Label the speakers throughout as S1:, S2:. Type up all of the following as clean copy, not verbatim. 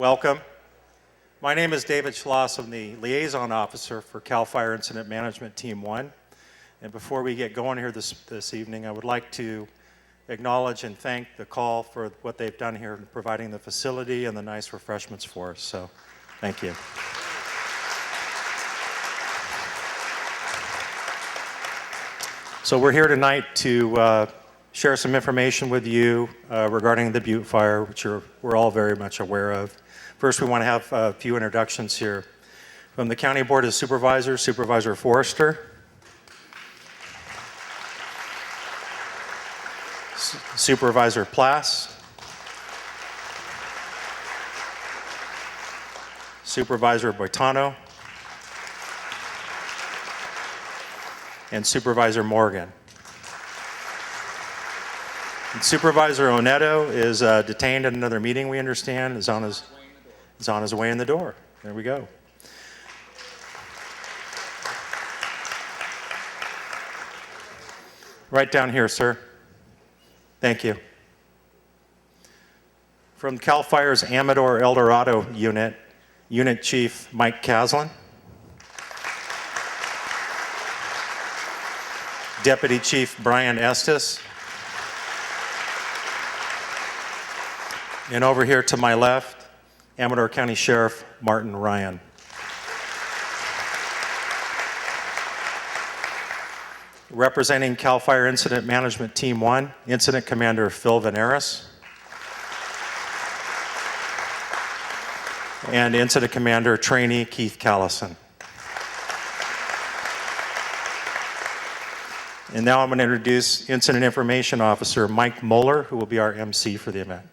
S1: welcome. My name is David Schloss. I'm the Liaison Officer for CAL FIRE Incident Management Team 1. And before we get going here this evening, I would like to acknowledge and thank the call for what they've done here in providing the facility and the nice refreshments for us. So, thank you. So we're here tonight to share some information with you regarding the Butte Fire, which we're all very much aware of. First, we want to have a few introductions here. From the County Board of Supervisors, Supervisor Forrester. Supervisor Plass. Supervisor Boitano. And Supervisor Morgan. And Supervisor Oneto is detained at another meeting, we understand, is on his way in the door. There we go. Right down here, sir. Thank you. From CAL FIRE's Amador El Dorado unit, Unit Chief Mike Caslin. Deputy Chief Brian Estes. And over here to my left, Amador County Sheriff Martin Ryan. Representing CAL FIRE Incident Management Team 1, Incident Commander Phil Veneris. And Incident Commander Trainee Keith Callison. And now I'm going to introduce Incident Information Officer Mike Moeller, who will be our MC for the event.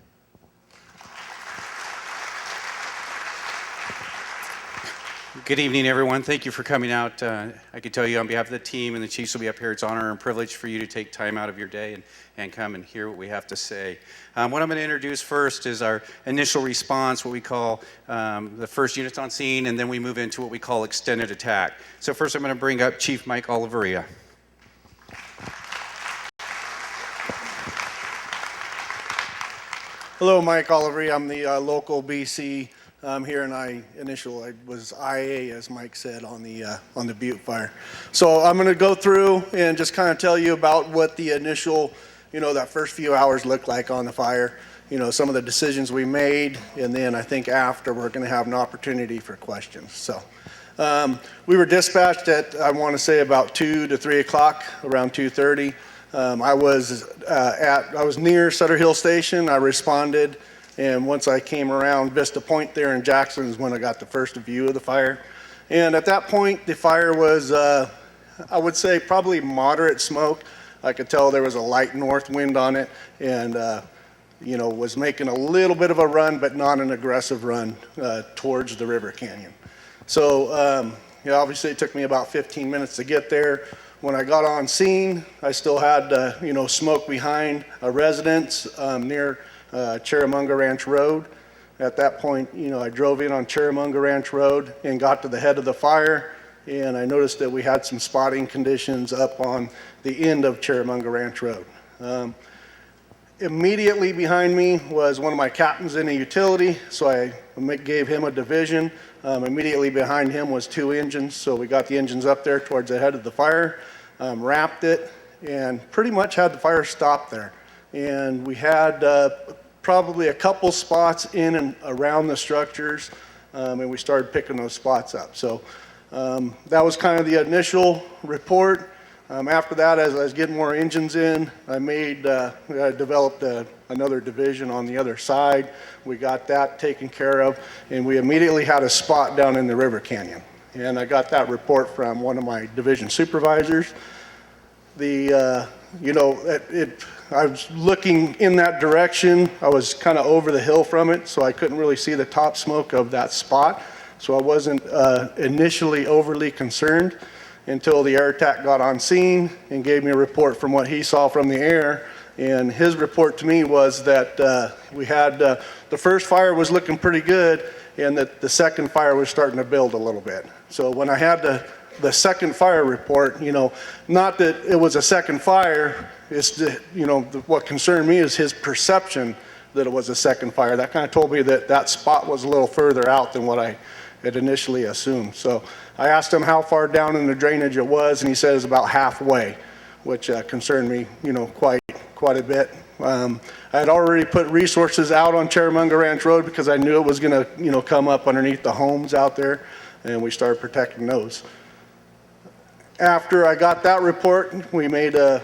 S2: Good evening, everyone. Thank you for coming out. I can tell you on behalf of the team and the chiefs will be up here, it's an honor and privilege for you to take time out of your day and come and hear what we have to say. What I'm going to introduce first is our initial response, what we call the first units on scene, and then we move into what we call extended attack. So first I'm going to bring up Chief Mike Oliveria.
S3: Hello, Mike Oliveria. I'm the local BC here, and I was IA, as Mike said, on the Butte Fire. So I'm going to go through and just kind of tell you about what the initial, that first few hours looked like on the fire. Some of the decisions we made, and then I think after we're going to have an opportunity for questions. So we were dispatched at, I want to say, about 2 to 3 o'clock, around 2:30. I was near Sutter Hill Station. I responded, and once I came around Vista Point there in Jackson is when I got the first view of the fire. And at that point, the fire was, I would say, probably moderate smoke. I could tell there was a light north wind on it, and was making a little bit of a run, but not an aggressive run towards the river canyon. So obviously it took me about 15 minutes to get there. When I got on scene, I still had, smoke behind a residence near Charamunga Ranch Road. At that point, I drove in on Charamunga Ranch Road and got to the head of the fire, and I noticed that we had some spotting conditions up on the end of Charamunga Ranch Road. Immediately behind me was one of my captains in a utility, so I gave him a division. Immediately behind him was 2 engines, so we got the engines up there towards the head of the fire, wrapped it, and pretty much had the fire stop there. And we had probably a couple spots in and around the structures, and we started picking those spots up. So that was kind of the initial report. After that, as I was getting more engines in, I developed another division on the other side. We got that taken care of, and we immediately had a spot down in the river canyon. And I got that report from one of my division supervisors. I was looking in that direction. I was kind of over the hill from it, so I couldn't really see the top smoke of that spot. So I wasn't initially overly concerned until the air attack got on scene and gave me a report from what he saw from the air. And his report to me was that we had the first fire was looking pretty good, and that the second fire was starting to build a little bit. So when I had the second fire report, not that it was a second fire, it's what concerned me is his perception that it was a second fire. That kind of told me that that spot was a little further out than what I had initially assumed. So I asked him how far down in the drainage it was, and he said it was about halfway, which concerned me, quite a bit. I had already put resources out on Charamunga Ranch Road because I knew it was going to, come up underneath the homes out there, and we started protecting those. After I got that report, we made a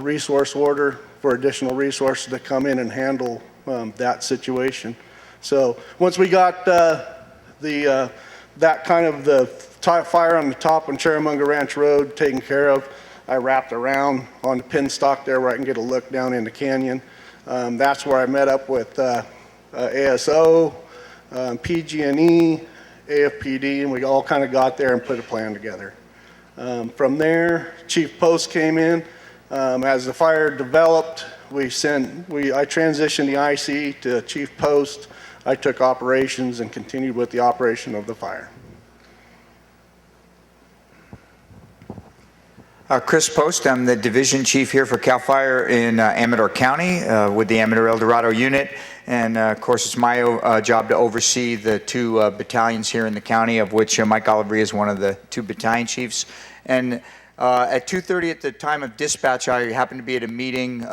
S3: resource order for additional resources to come in and handle that situation. So once we got that kind of the fire on the top on Charamunga Ranch Road taken care of, I wrapped around on the pin stock there where I can get a look down in the canyon. That's where I met up with ASO, PG&E, AFPD, and we all kind of got there and put a plan together. From there, Chief Post came in. As the fire developed, I transitioned the IC to Chief Post. I took operations and continued with the operation of the fire.
S4: Chris Post, I'm the division chief here for CAL FIRE in Amador County with the Amador El Dorado unit. And of course, it's my job to oversee the two battalions here in the county, of which Mike Oliveria is one of the two battalion chiefs. And at 2:30 at the time of dispatch, I happened to be at a meeting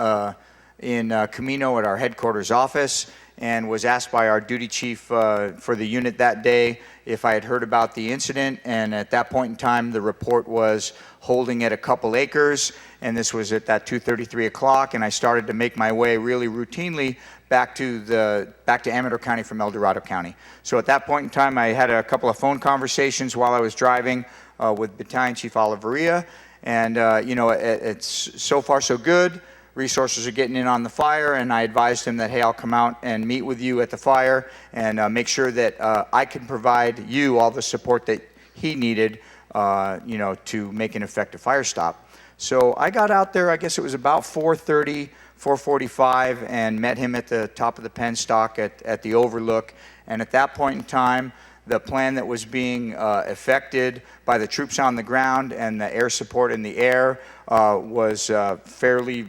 S4: in Camino at our headquarters office, and was asked by our duty chief for the unit that day if I had heard about the incident. And at that point in time, the report was holding at a couple acres, and this was at that 2:33 o'clock, and I started to make my way really routinely back to Amador County from El Dorado County. So at that point in time, I had a couple of phone conversations while I was driving with Battalion Chief Oliveria, and it's so far so good. Resources are getting in on the fire, and I advised him that, hey, I'll come out and meet with you at the fire and make sure that I can provide you all the support that he needed, to make an effective fire stop. So I got out there, I guess it was about 4:30, 4:45, and met him at the top of the penstock at the overlook. And at that point in time, the plan that was being effected by the troops on the ground and the air support in the air was fairly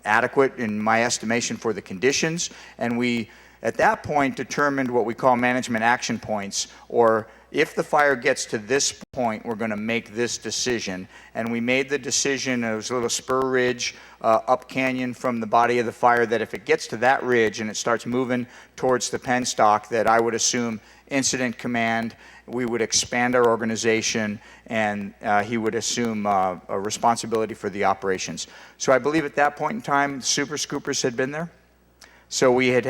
S4: adequate in my estimation for the conditions. And we, at that point, determined what we call management action points, or if the fire gets to this point, we're going to make this decision. And we made the decision, it was a little spur ridge up canyon from the body of the fire, that if it gets to that ridge and it starts moving towards the penstock, that I would assume incident command, we would expand our organization, and he would assume a responsibility for the operations. So I believe at that point in time, super scoopers had been there. So we had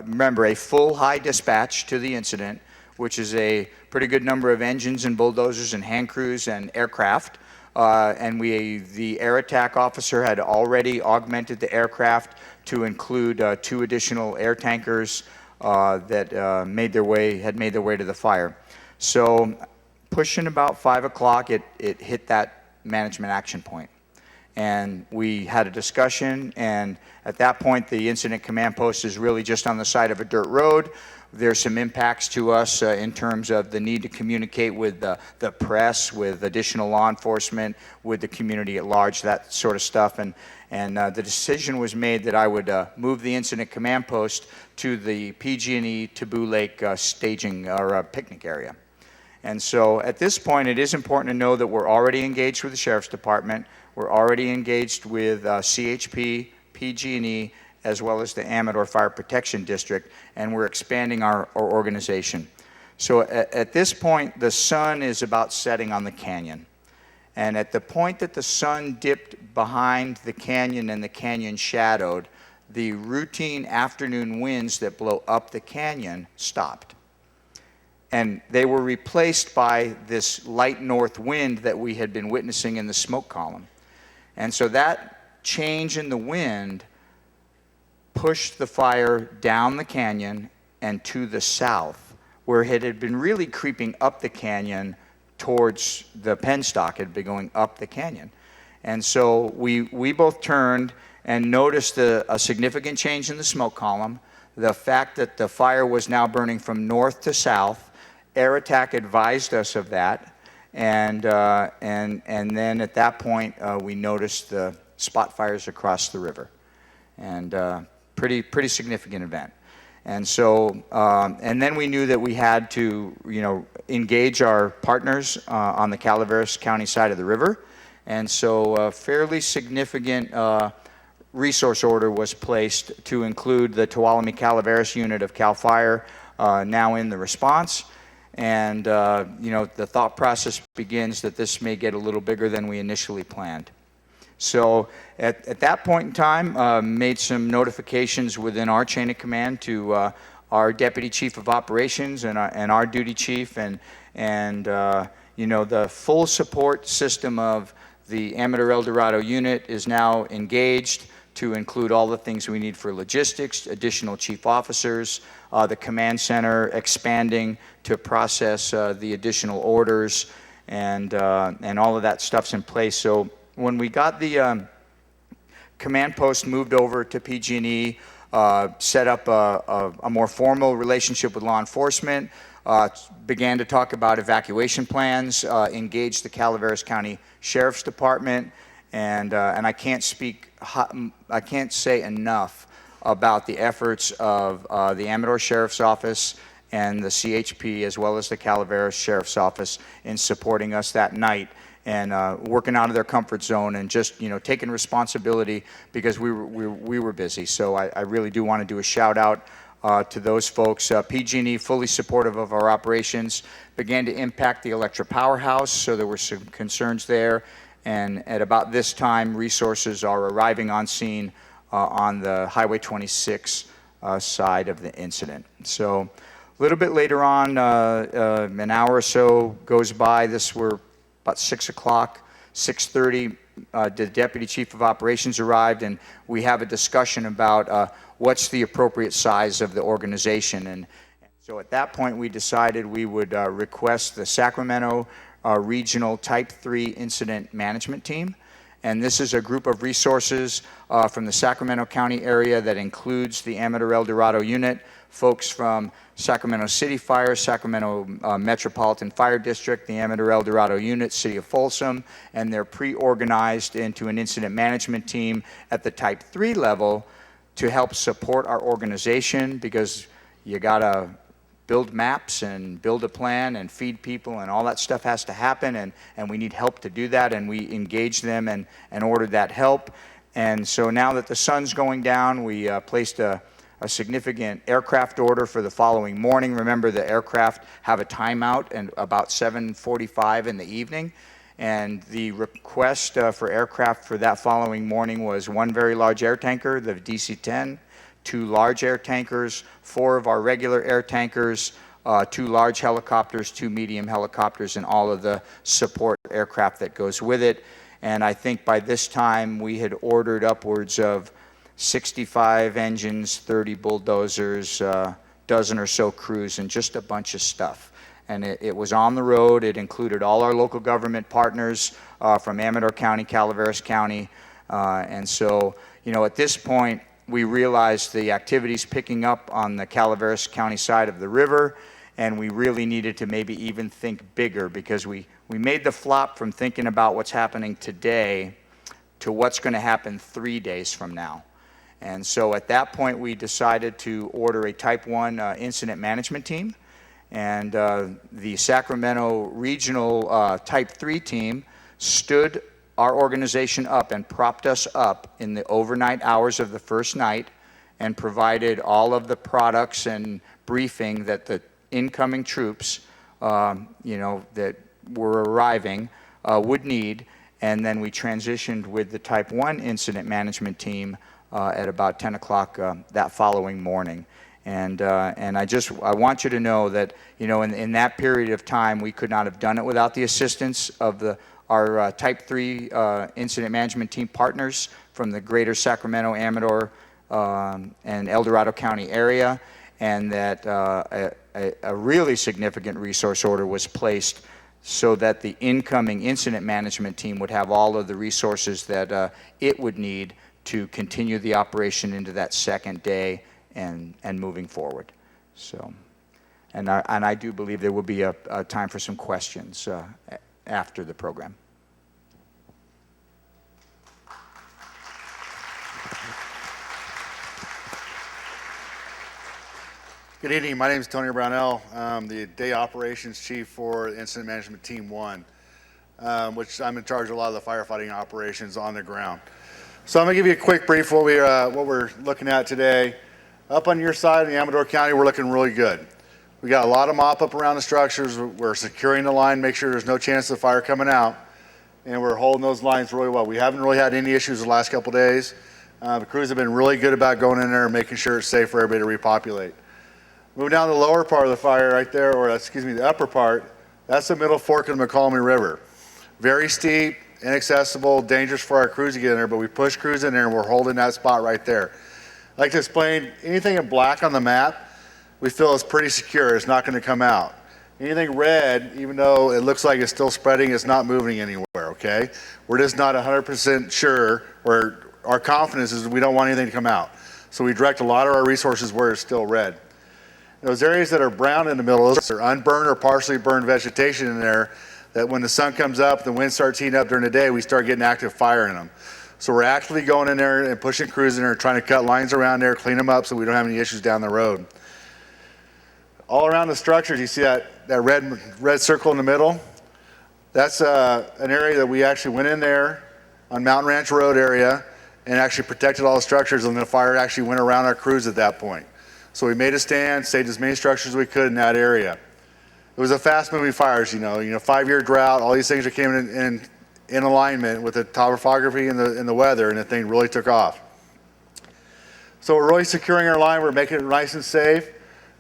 S4: remember, a full high dispatch to the incident, which is a pretty good number of engines and bulldozers and hand crews and aircraft. And the air attack officer had already augmented the aircraft to include 2 additional air tankers that had made their way to the fire. So pushing about 5 o'clock, it hit that management action point. And we had a discussion, and at that point, the incident command post is really just on the side of a dirt road. There's some impacts to us in terms of the need to communicate with the press, with additional law enforcement, with the community at large, that sort of stuff. And the decision was made that I would move the incident command post to the PG&E Taboo Lake staging or picnic area. And so at this point, it is important to know that we're already engaged with the Sheriff's Department. We're already engaged with CHP, PG&E, as well as the Amador Fire Protection District, and we're expanding our organization. So at this point, the sun is about setting on the canyon. And at the point that the sun dipped behind the canyon and the canyon shadowed, the routine afternoon winds that blow up the canyon stopped. And they were replaced by this light north wind that we had been witnessing in the smoke column. And so that change in the wind pushed the fire down the canyon and to the south, where it had been really creeping up the canyon towards the penstock. It had been going up the canyon. And so we both turned and noticed a significant change in the smoke column, the fact that the fire was now burning from north to south. Air attack advised us of that. And then at that point, we noticed the spot fires across the river. And pretty significant event. And so, and then we knew that we had to, engage our partners on the Calaveras County side of the river. And so a fairly significant resource order was placed to include the Tuolumne Calaveras unit of CAL FIRE now in the response. And, the thought process begins that this may get a little bigger than we initially planned. So at that point in time, made some notifications within our chain of command to our Deputy Chief of Operations and our duty chief, and the full support system of the Amador El Dorado unit is now engaged to include all the things we need for logistics, additional chief officers, the command center expanding to process the additional orders, and all of that stuff's in place. So when we got the command post moved over to PG&E, set up a more formal relationship with law enforcement, began to talk about evacuation plans, engaged the Calaveras County Sheriff's Department, and I can't say enough about the efforts of the Amador Sheriff's Office and the CHP, as well as the Calaveras Sheriff's Office, in supporting us that night and working out of their comfort zone and just taking responsibility, because we were busy. So I really do want to do a shout out to those folks. PG&E, fully supportive of our operations, began to impact the electric powerhouse, so there were some concerns there. And at about this time, resources are arriving on scene on the Highway 26 side of the incident. So a little bit later on, an hour or so goes by. We're about 6 o'clock, 6:30, the Deputy Chief of Operations arrived, and we have a discussion about what's the appropriate size of the organization. And so at that point, we decided we would request the Sacramento Regional Type 3 Incident Management Team. And this is a group of resources from the Sacramento County area that includes the Amador El Dorado unit, folks from Sacramento City Fire, Sacramento Metropolitan Fire District, the Amador El Dorado unit, City of Folsom, and they're pre-organized into an incident management team at the Type 3 level to help support our organization, because you gotta build maps and build a plan and feed people, and all that stuff has to happen, and we need help to do that, and we engage them and ordered that help. And so now that the sun's going down, we placed a significant aircraft order for the following morning. Remember, the aircraft have a timeout and about 7:45 in the evening, and the request for aircraft for that following morning was one very large air tanker, the DC-10, 2 large air tankers, 4 of our regular air tankers, 2 large helicopters, 2 medium helicopters, and all of the support aircraft that goes with it. And I think by this time we had ordered upwards of 65 engines, 30 bulldozers, dozen or so crews, and just a bunch of stuff. And it was on the road. It included all our local government partners from Amador County, Calaveras County. And so, at this point, we realized the activities picking up on the Calaveras County side of the river, and we really needed to maybe even think bigger, because we made the flop from thinking about what's happening today to what's going to happen 3 days from now. And so at that point, we decided to order a Type 1 incident management team. And the Sacramento Regional Type 3 team stood our organization up and propped us up in the overnight hours of the first night, and provided all of the products and briefing that the incoming troops, that were arriving would need. And then we transitioned with the Type 1 incident management team at about 10 o'clock that following morning. And I want you to know that, in that period of time, we could not have done it without the assistance of our Type 3 incident management team partners from the greater Sacramento, Amador, and El Dorado County area, and that a really significant resource order was placed so that the incoming incident management team would have all of the resources that it would need to continue the operation into that second day and moving forward. So, and I do believe there will be a time for some questions after the program.
S5: Good evening. My name is Tony Brownell. I'm the Day Operations Chief for Incident Management Team 1, which I'm in charge of a lot of the firefighting operations on the ground. So I'm going to give you a quick brief what we're looking at today. Up on your side in Amador County, we're looking really good. We got a lot of mop up around the structures. We're securing the line, make sure there's no chance of fire coming out, and we're holding those lines really well. We haven't really had any issues the last couple days. The crews have been really good about going in there and making sure it's safe for everybody to repopulate. Moving down to the lower part of the fire right there, or excuse me, the upper part, that's the middle fork of the McCallum River. Very steep, inaccessible, dangerous for our crews to get in there, but we push crews in there and we're holding that spot right there. I'd like to explain, anything in black on the map, we feel is pretty secure, it's not going to come out. Anything red, even though it looks like it's still spreading, it's not moving anywhere, okay? We're just not 100% sure, or our confidence is we don't want anything to come out. So we direct a lot of our resources where it's still red. Those areas that are brown in the middle, those are unburned or partially burned vegetation in there that when the sun comes up, the wind starts heating up during the day, we start getting active fire in them. So we're actively going in there and pushing crews in there, trying to cut lines around there, clean them up so we don't have any issues down the road. All around the structures, you see that red circle in the middle? That's an area that we actually went in there on Mountain Ranch Road area and actually protected all the structures, and the fire actually went around our crews at that point. So we made a stand, saved as many structures as we could in that area. It was a fast-moving fires, 5-year drought, all these things that came in alignment with the topography and the weather, and the thing really took off. So we're really securing our line, we're making it nice and safe.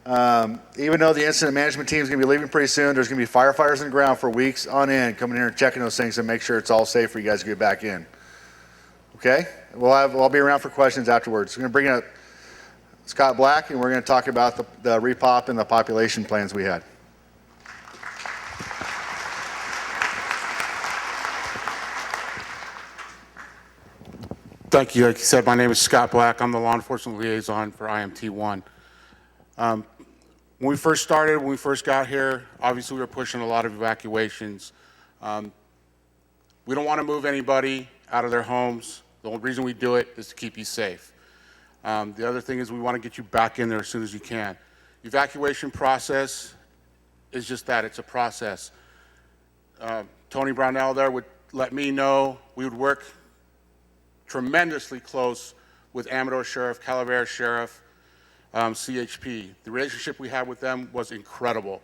S5: Even though the incident management team is going to be leaving pretty soon, there's going to be firefighters on the ground for weeks on end coming here and checking those things and make sure it's all safe for you guys to get back in. Okay? I'll be around for questions afterwards. We're going to bring up Scott Black, and we're going to talk about the repop and the population plans we had.
S6: Thank you. Like you said, my name is Scott Black. I'm the law enforcement liaison for IMT1. When we first started, when we first got here, obviously we were pushing a lot of evacuations. We don't want to move anybody out of their homes. The only reason we do it is to keep you safe. The other thing is we want to get you back in there as soon as you can. Evacuation process is just that, it's a process. Tony Brownell there would let me know. We would work tremendously close with Amador Sheriff, Calaveras Sheriff, CHP. The relationship we had with them was incredible,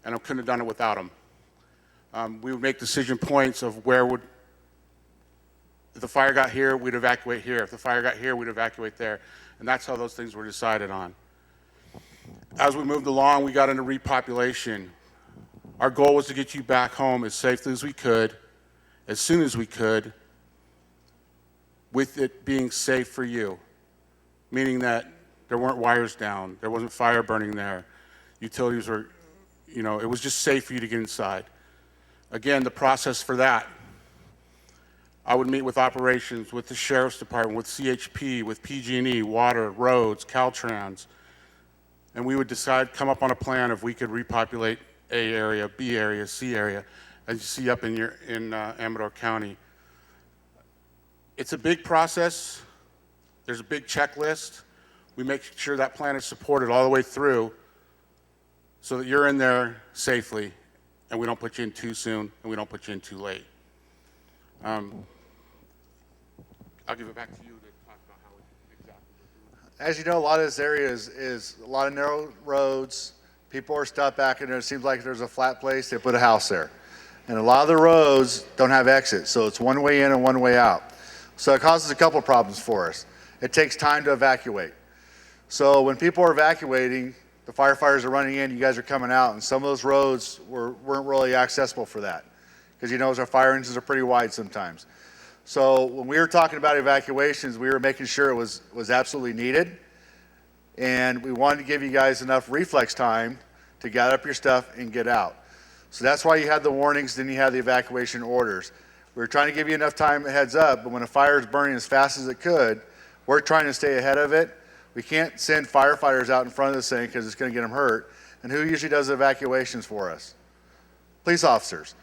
S6: and I couldn't have done it without them. We would make decision points of if the fire got here, we'd evacuate here. If the fire got here, we'd evacuate there. And that's how those things were decided on. As we moved along, we got into repopulation. Our goal was to get you back home as safely as we could, as soon as we could, with it being safe for you, meaning that there weren't wires down, there wasn't fire burning there, utilities were, it was just safe for you to get inside. Again, the process for that, I would meet with operations, with the Sheriff's Department, with CHP, with PG&E, Water, Roads, Caltrans, and we would come up on a plan if we could repopulate A area, B area, C area, as you see up in Amador County. It's a big process. There's a big checklist. We make sure that plan is supported all the way through so that you're in there safely and we don't put you in too soon and we don't put you in too late. I'll give it back to you to talk about how exactly.
S5: As you know, a lot of this area is a lot of narrow roads. People are stuck back in there. It seems like there's a flat place, they put a house there. And a lot of the roads don't have exits, so it's one way in and one way out. So it causes a couple of problems for us. It takes time to evacuate. So when people are evacuating, the firefighters are running in, you guys are coming out, and some of those roads weren't really accessible for that. Because our fire engines are pretty wide sometimes. So when we were talking about evacuations, we were making sure it was absolutely needed. And we wanted to give you guys enough reflex time to gather up your stuff and get out. So that's why you had the warnings, then you had the evacuation orders. We were trying to give you enough time, heads up, but when a fire is burning as fast as it could, we're trying to stay ahead of it. We can't send firefighters out in front of this thing because it's going to get them hurt. And who usually does the evacuations for us? Police officers.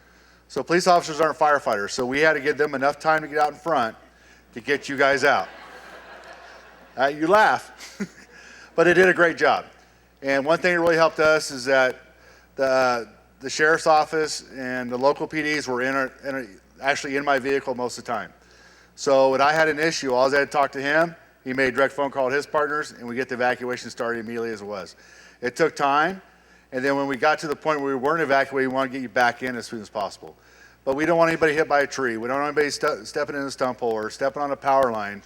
S5: So police officers aren't firefighters, so we had to give them enough time to get out in front to get you guys out. You laugh, but they did a great job. And one thing that really helped us is that the sheriff's office and the local PDs were actually in my vehicle most of the time. So when I had an issue, all I had to talk to him, he made a direct phone call to his partners, and we get the evacuation started immediately as it was. It took time, and then when we got to the point where we weren't evacuated, we wanted to get you back in as soon as possible. But we don't want anybody hit by a tree. We don't want anybody stepping in a stump hole or stepping on a power line.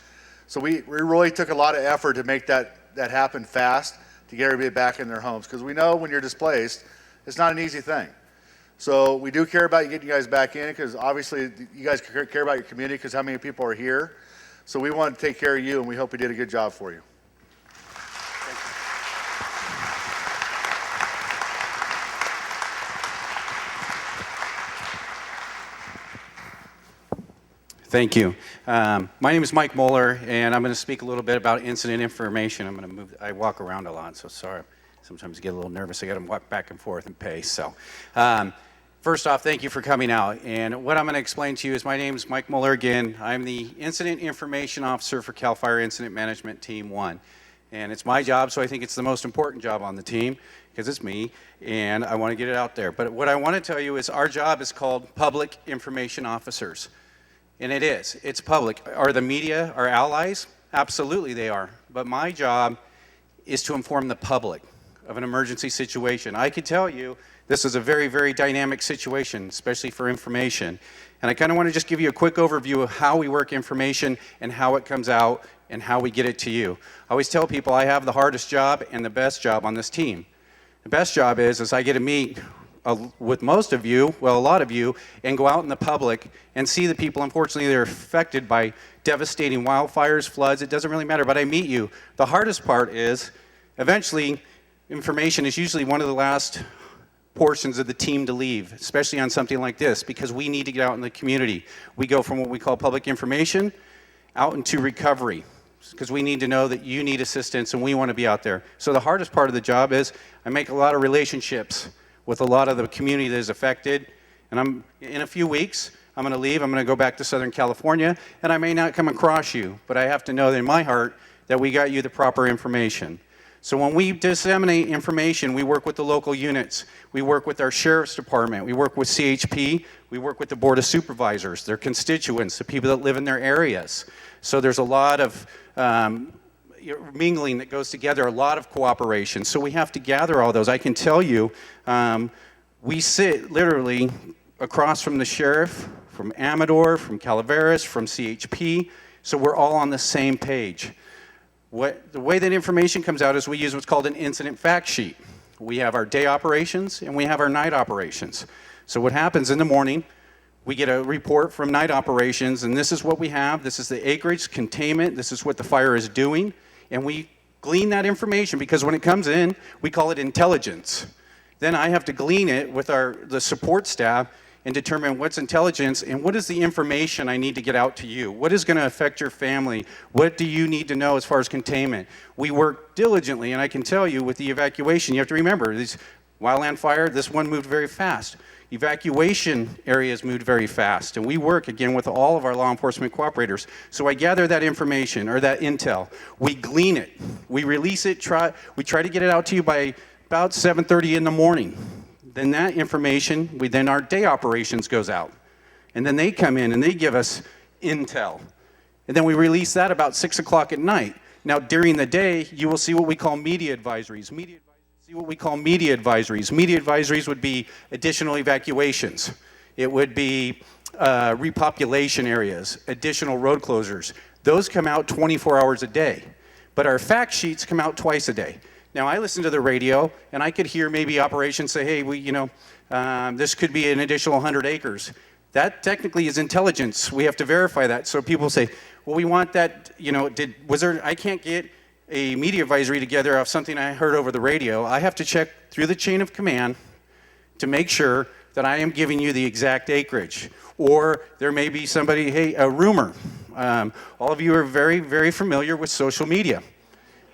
S5: So we really took a lot of effort to make that happen fast to get everybody back in their homes, because we know when you're displaced, it's not an easy thing. So we do care about getting you guys back in, because obviously you guys care about your community because how many people are here. So we want to take care of you, and we hope we did a good job for you.
S2: Thank you. My name is Mike Moeller, and I'm going to speak a little bit about incident information. I'm going to move. I walk around a lot, so sorry. Sometimes I get a little nervous. I got to walk back and forth and pace. So, first off, thank you for coming out. And what I'm going to explain to you is my name is Mike Moeller again. I'm the Incident Information Officer for CAL FIRE Incident Management Team 1. And it's my job, so I think it's the most important job on the team, because it's me, and I want to get it out there. But what I want to tell you is our job is called Public Information Officers. And it is. It's public. Are the media our allies? Absolutely they are. But my job is to inform the public of an emergency situation. I can tell you this is a very, very dynamic situation, especially for information. And I kind of want to just give you a quick overview of how we work information and how it comes out and how we get it to you. I always tell people I have the hardest job and the best job on this team. The best job is I get to meet with most of you, well, a lot of you, and go out in the public and see the people, unfortunately, that are affected by devastating wildfires, floods. It doesn't really matter, but I meet you. The hardest part is, eventually, information is usually one of the last portions of the team to leave, especially on something like this, because we need to get out in the community. We go from what we call public information out into recovery, because we need to know that you need assistance and we want to be out there. So the hardest part of the job is I make a lot of relationships with a lot of the community that is affected. And in a few weeks, I'm going to leave. I'm going to go back to Southern California, and I may not come across you, but I have to know that in my heart that we got you the proper information. So when we disseminate information, we work with the local units. We work with our sheriff's department. We work with CHP. We work with the board of supervisors, their constituents, the people that live in their areas. So there's a lot of mingling that goes together, a lot of cooperation. So we have to gather all those. I can tell you, we sit literally across from the sheriff, from Amador, from Calaveras, from CHP, so we're all on the same page. The way that information comes out is we use what's called an incident fact sheet. We have our day operations and we have our night operations. So what happens in the morning, we get a report from night operations, and this is what we have. This is the acreage, containment, this is what the fire is doing. And we glean that information, because when it comes in, we call it intelligence. Then I have to glean it with the support staff and determine what's intelligence and what is the information I need to get out to you. What is going to affect your family? What do you need to know as far as containment? We work diligently, and I can tell you with the evacuation, you have to remember, these wildland fire, this one moved very fast. Evacuation areas moved very fast, and we work again with all of our law enforcement cooperators. So I gather that information or that intel, we glean it, we release it, we try to get it out to you by about 7:30 in the morning. Then that information, then our day operations goes out, and then they come in and they give us intel, and then we release that about 6 o'clock at night. Now during the day, you will see what we call media advisories. Media advisories would be additional evacuations. It would be repopulation areas, additional road closures. Those come out 24 hours a day. But our fact sheets come out twice a day. Now I listen to the radio, and I could hear maybe operations say, hey, this could be an additional 100 acres. That technically is intelligence. We have to verify that. So people say, well, we want that, I can't get a media advisory together of something I heard over the radio. I have to check through the chain of command to make sure that I am giving you the exact acreage. Or there may be somebody, hey, a rumor. All of you are very, very familiar with social media.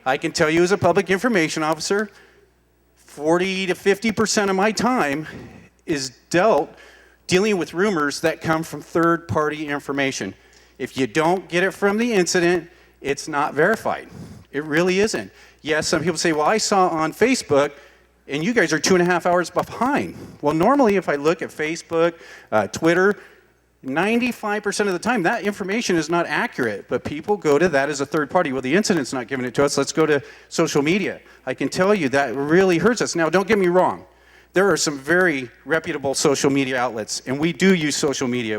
S2: I can tell you as a public information officer, 40 to 50% of my time is dealing with rumors that come from third-party information. If you don't get it from the incident, it's not verified. It really isn't. Yes, some people say, well, I saw on Facebook, and you guys are 2.5 hours behind. Well, normally if I look at Facebook, Twitter, 95% of the time, that information is not accurate, but people go to that as a third party. Well, the incident's not giving it to us. Let's go to social media. I can tell you that really hurts us. Now, don't get me wrong. There are some very reputable social media outlets, and we do use social media.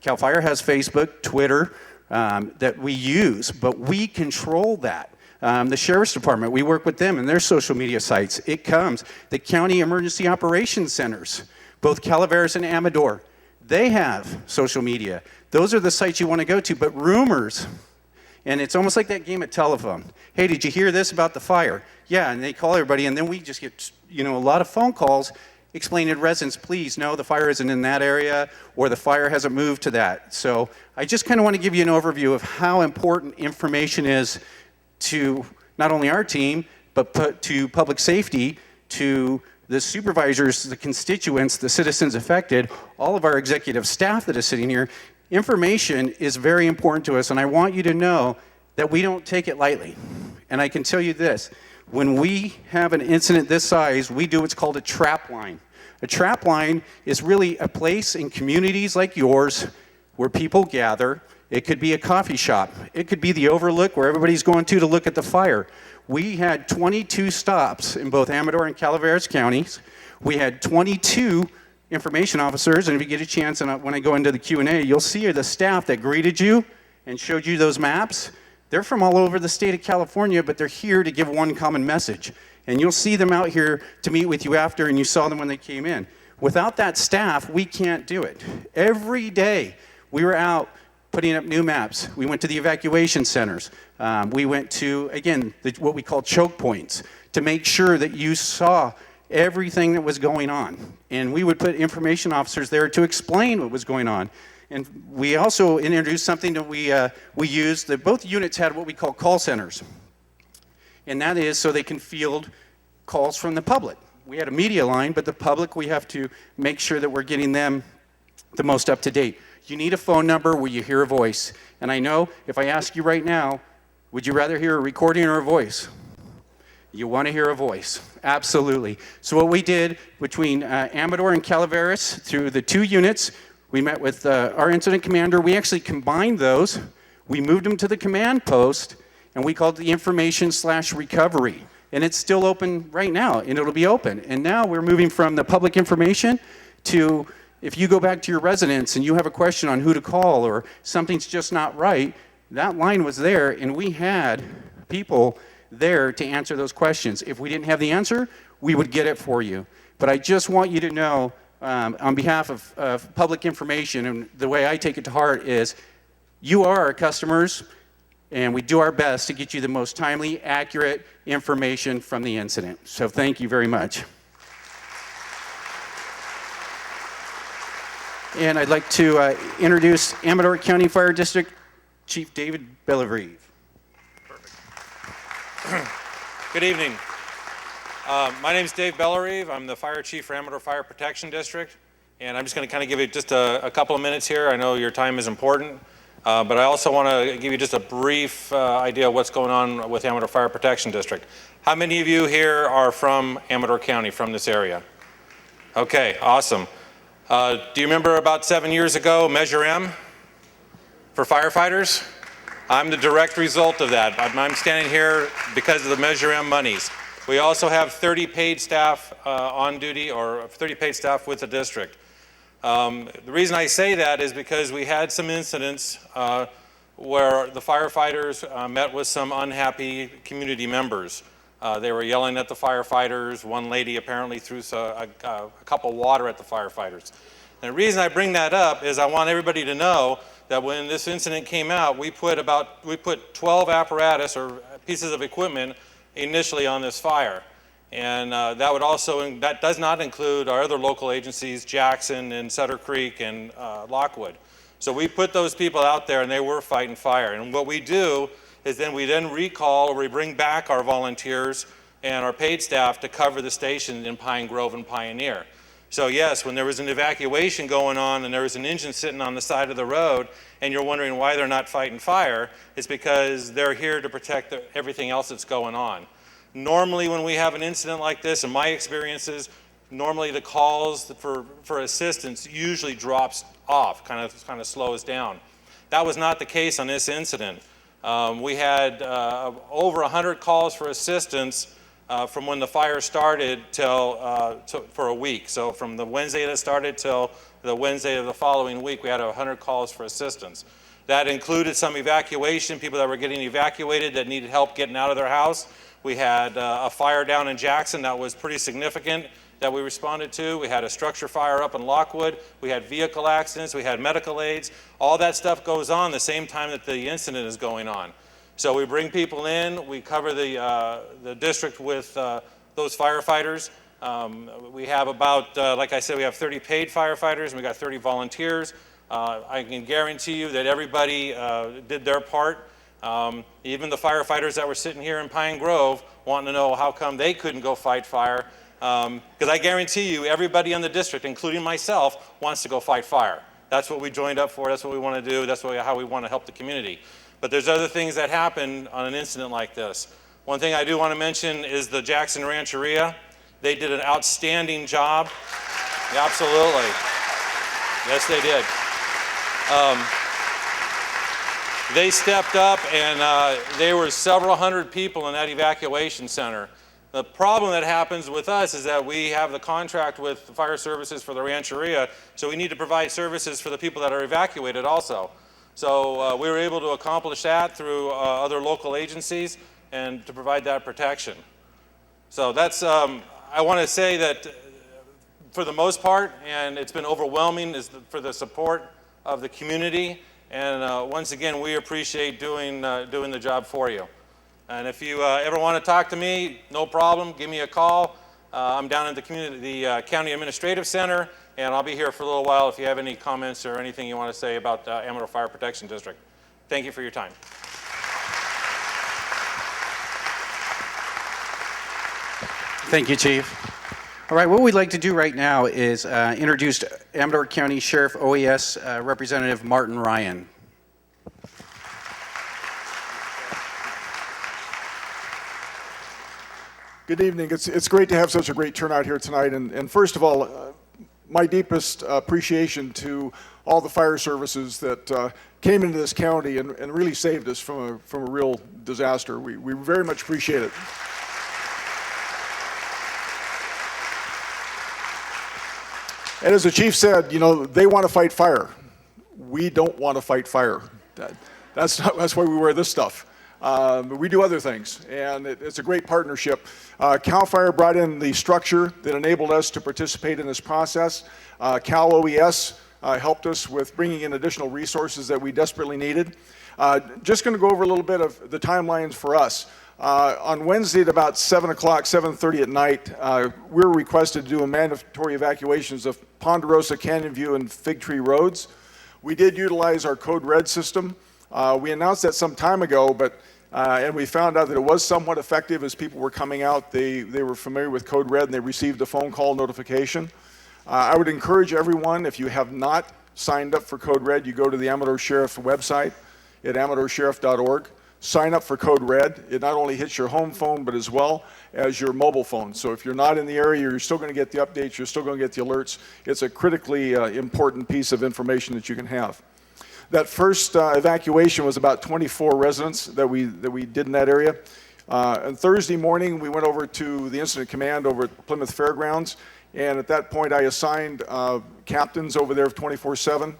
S2: CAL FIRE has Facebook, Twitter, that we use, but we control that. The Sheriff's Department, we work with them and their social media sites. It comes. The County Emergency Operations Centers, both Calaveras and Amador, they have social media. Those are the sites you want to go to, but rumors, and it's almost like that game of telephone. Hey, did you hear this about the fire? Yeah, and they call everybody, and then we just get, a lot of phone calls explaining to residents, please, no, the fire isn't in that area, or the fire hasn't moved to that. So I just kind of want to give you an overview of how important information is to not only our team, but to public safety, to the supervisors, the constituents, the citizens affected, all of our executive staff that is sitting here. Information is very important to us, and I want you to know that we don't take it lightly. And I can tell you this, when we have an incident this size, we do what's called a trap line. A trap line is really a place in communities like yours where people gather. It could be a coffee shop. It could be the overlook where everybody's going to look at the fire. We had 22 stops in both Amador and Calaveras counties. We had 22 information officers, and if you get a chance, and when I go into the Q&A, you'll see the staff that greeted you and showed you those maps. They're from all over the state of California, but they're here to give one common message. And you'll see them out here to meet with you after, and you saw them when they came in. Without that staff, we can't do it. Every day, we were out putting up new maps. We went to the evacuation centers. We went to, again, what we call choke points to make sure that you saw everything that was going on. And we would put information officers there to explain what was going on. And we also introduced something that we used, that both units had what we call call centers. And that is so they can field calls from the public. We had a media line, but the public, we have to make sure that we're getting them the most up to date. You need a phone number where you hear a voice. And I know if I ask you right now, would you rather hear a recording or a voice? You want to hear a voice, absolutely. So what we did between Amador and Calaveras through the two units, we met with our incident commander. We actually combined those. We moved them to the command post, and we called it the information/recovery. And it's still open right now, and it'll be open. And now we're moving from the public information to, if you go back to your residence and you have a question on who to call or something's just not right, that line was there, and we had people there to answer those questions. If we didn't have the answer, we would get it for you. But I just want you to know, on behalf of public information, and the way I take it to heart is, you are our customers, and we do our best to get you the most timely, accurate information from the incident. So thank you very much. And I'd like to introduce Amador County Fire District Chief David Bellerive.
S7: Good evening. My name is Dave Bellerive. I'm the Fire Chief for Amador Fire Protection District, and I'm just going to kind of give you just a couple of minutes here. I know your time is important, but I also want to give you just a brief idea of what's going on with Amador Fire Protection District. How many of you here are from Amador County, from this area? Okay, awesome. Do you remember about 7 years ago, Measure M for firefighters? I'm the direct result of that. I'm standing here because of the Measure M monies. We also have 30 paid staff on duty, or 30 paid staff with the district. The reason I say that is because we had some incidents where the firefighters met with some unhappy community members. They were yelling at the firefighters. One lady apparently threw a cup of water at the firefighters. And the reason I bring that up is I want everybody to know that when this incident came out, we put 12 apparatus or pieces of equipment initially on this fire. And that does not include our other local agencies, Jackson and Sutter Creek and Lockwood. So we put those people out there and they were fighting fire. And what we do is we recall, or we bring back our volunteers and our paid staff to cover the station in Pine Grove and Pioneer. So yes, when there was an evacuation going on and there was an engine sitting on the side of the road and you're wondering why they're not fighting fire, it's because they're here to protect everything else that's going on. Normally when we have an incident like this, in my experiences, normally the calls for assistance usually drops off, kind of slows down. That was not the case on this incident. We had over 100 calls for assistance from when the fire started for a week. So from the Wednesday that it started till the Wednesday of the following week, we had 100 calls for assistance. That included some evacuation, people that were getting evacuated that needed help getting out of their house. We had a fire down in Jackson that was pretty significant that we responded to. We had a structure fire up in Lockwood. We had vehicle accidents. We had medical aids. All that stuff goes on the same time that the incident is going on. So we bring people in, we cover the district with those firefighters. We have about, like I said, we have 30 paid firefighters and we got 30 volunteers. I can guarantee you that everybody did their part. Even the firefighters that were sitting here in Pine Grove wanting to know how come they couldn't go fight fire. Because I guarantee you everybody in the district, including myself, wants to go fight fire. That's what we joined up for, that's what we want to do, that's how we want to help the community. But there's other things that happen on an incident like this. One thing I do want to mention is the Jackson Rancheria. They did an outstanding job. Yeah, absolutely. Yes, they did. They stepped up and there were several hundred people in that evacuation center. The problem that happens with us is that we have the contract with the fire services for the Rancheria, so we need to provide services for the people that are evacuated also. So we were able to accomplish that through other local agencies and to provide that protection. So that's, I want to say that for the most part, and it's been overwhelming, is for the support of the community. And once again, we appreciate doing the job for you. And if you ever want to talk to me, no problem, give me a call. I'm down at the County Administrative Center, and I'll be here for a little while if you have any comments or anything you want to say about Amador Fire Protection District. Thank you for your time.
S2: Thank you, Chief. All right, what we'd like to do right now is introduce Amador County Sheriff OES Representative Martin Ryan.
S8: Good evening. It's great to have such a great turnout here tonight. And first of all, my deepest appreciation to all the fire services that came into this county and really saved us from a real disaster. We very much appreciate it. And as the chief said, you know, they want to fight fire. We don't want to fight fire. That's why we wear this stuff. We do other things, and it's a great partnership. CAL FIRE brought in the structure that enabled us to participate in this process. CAL OES helped us with bringing in additional resources that we desperately needed. Just going to go over a little bit of the timelines for us. On Wednesday at about 7 o'clock, 7:30 at night, we were requested to do a mandatory evacuations of Ponderosa, Canyon View, and Fig Tree Roads. We did utilize our Code Red system. We announced that some time ago, and we found out that it was somewhat effective as people were coming out. They were familiar with Code Red and they received a phone call notification. I would encourage everyone, if you have not signed up for Code Red, you go to the Amador Sheriff website at amadorsheriff.org. Sign up for Code Red. It not only hits your home phone, but as well as your mobile phone. So if you're not in the area, you're still going to get the updates, you're still going to get the alerts. It's a critically important piece of information that you can have. That first evacuation was about 24 residents that we did in that area. On Thursday morning, we went over to the incident command over at Plymouth Fairgrounds, and at that point, I assigned captains over there 24/7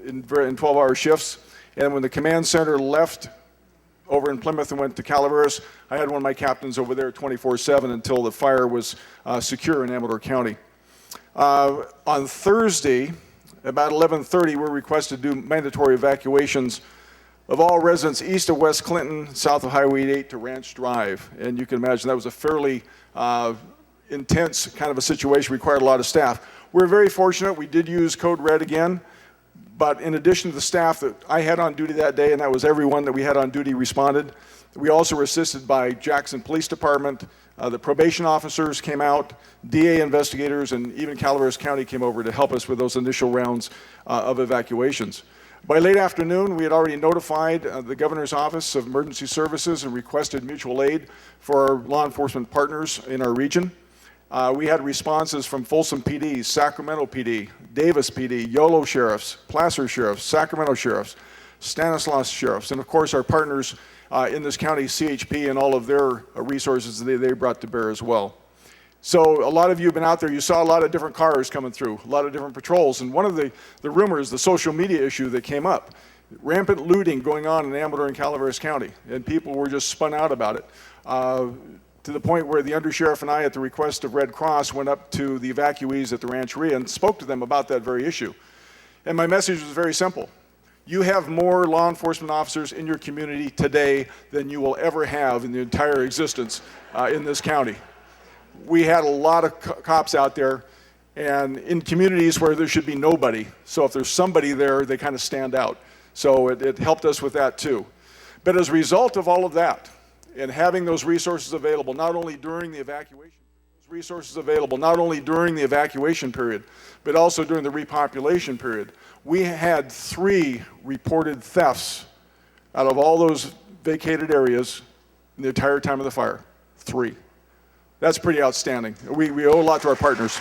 S8: in 12-hour shifts. And when the command center left over in Plymouth and went to Calaveras, I had one of my captains over there 24/7 until the fire was secure in Amador County. On Thursday, about 11:30, we're requested to do mandatory evacuations of all residents east of West Clinton, south of Highway 88 to Ranch Drive. And you can imagine that was a fairly intense kind of a situation, required a lot of staff. We're very fortunate. We did use Code Red again. But in addition to the staff that I had on duty that day, and that was everyone that we had on duty responded, we also were assisted by Jackson Police Department, The probation officers came out, DA investigators, and even Calaveras County came over to help us with those initial rounds of evacuations. By late afternoon, we had already notified the Governor's Office of Emergency Services and requested mutual aid for our law enforcement partners in our region. We had responses from Folsom PD, Sacramento PD, Davis PD, Yolo Sheriffs, Placer Sheriffs, Sacramento Sheriffs, Stanislaus Sheriffs, and of course our partners in this county, CHP, and all of their resources they brought to bear as well. So a lot of you have been out there, you saw a lot of different cars coming through, a lot of different patrols, and one of the rumors, the social media issue that came up, rampant looting going on in Amador and Calaveras County, and people were just spun out about it. To the point where the undersheriff and I, at the request of Red Cross, went up to the evacuees at the Rancheria and spoke to them about that very issue. And my message was very simple. You have more law enforcement officers in your community today than you will ever have in the entire existence in this county. We had a lot of cops out there, and in communities where there should be nobody. So if there's somebody there, they kind of stand out. So it helped us with that too. But as a result of all of that, and having those resources available not only during the evacuation, period, but also during the repopulation period, we had 3 reported thefts out of all those vacated areas in the entire time of the fire. 3. That's pretty outstanding. We owe a lot to our partners.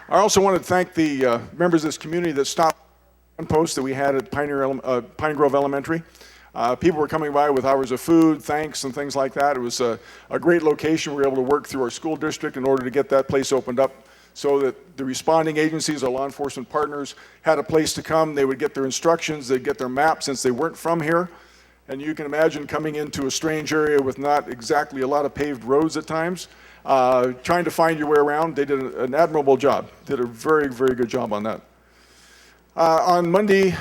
S8: I also want to thank the members of this community that stopped one post that we had at Pine Grove Elementary. People were coming by with hours of food, thanks, and things like that. It was a great location. We were able to work through our school district in order to get that place opened up so that the responding agencies, our law enforcement partners, had a place to come. They would get their instructions, they'd get their map since they weren't from here. And you can imagine coming into a strange area with not exactly a lot of paved roads at times, trying to find your way around. They did an admirable job, did a very, very good job on that. On Friday,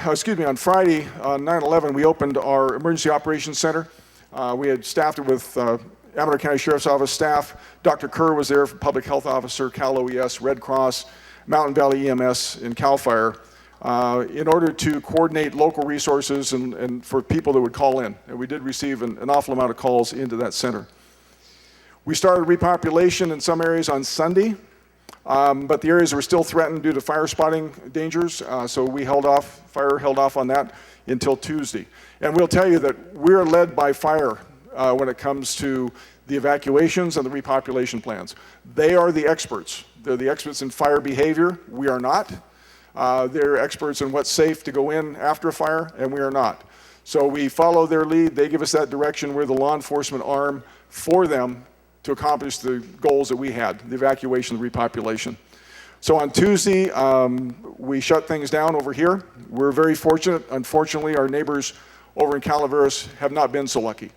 S8: on 9/11, we opened our Emergency Operations Center. We had staffed it with Amador County Sheriff's Office staff. Dr. Kerr was there, Public Health Officer, Cal OES, Red Cross, Mountain Valley EMS, and CAL FIRE, in order to coordinate local resources and for people that would call in. And we did receive an awful amount of calls into that center. We started repopulation in some areas on Sunday. But the areas were still threatened due to fire spotting dangers, so fire held off on that until Tuesday. And we'll tell you that we're led by fire when it comes to the evacuations and the repopulation plans. They are the experts. They're the experts in fire behavior. We are not. They're experts in what's safe to go in after a fire, and we are not. So we follow their lead. They give us that direction. We're the law enforcement arm for them to accomplish the goals that we had, the evacuation, the repopulation. So on Tuesday, we shut things down over here. We're very fortunate. Unfortunately, our neighbors over in Calaveras have not been so lucky.